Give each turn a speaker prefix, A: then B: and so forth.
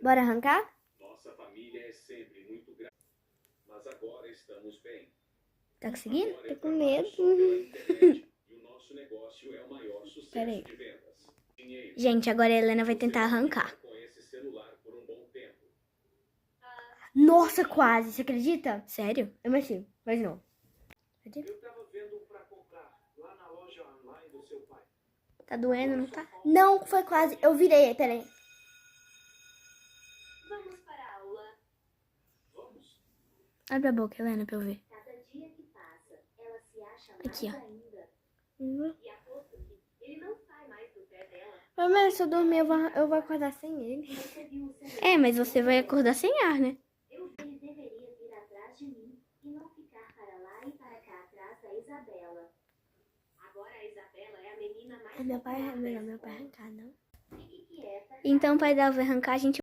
A: Bora arrancar?
B: Nossa família é sempre muito grande, mas agora estamos bem.
A: Tá conseguindo?
B: Agora
A: Tô
B: eu
A: com
B: trabalho
A: medo.
B: só pela internet e o nosso negócio é o maior
A: Pera aí.
B: sucesso de vendas. Dinheiro.
A: Gente, agora a Helena vai
B: Você
A: tentar
B: vai
A: arrancar.
B: ficar com esse celular por um bom tempo.
A: Nossa, quase. Você acredita? Sério? Eu mexi. Faz de novo.
B: Eu tava vendo um pra comprar lá na loja online do seu pai.
A: Tá doendo, não tá? Não, foi quase. Eu virei. Pera aí.
C: Vamos para a aula.
B: Vamos?
A: Abre a boca, Helena, pra eu ver.
C: Cada dia que passa, ela se acha mais
A: Aqui, ó.
C: ainda.
A: Uhum.
C: E aposto que ele não sai mais do pé dela.
A: Mas se eu dormir, eu vou acordar sem ele.
C: Você viu o celular?
A: É, mas você vai acordar sem ar, né?
C: Ele deveria vir atrás de mim e não ficar para lá e para cá atrás da Isabela. Agora a Isabela é a menina mais
A: É meu pai,
C: popular da
A: melhor meu pai
C: escola.
A: arrancar, não?
C: Fique quieta.
A: Então, o pai dela vai arrancar, a gente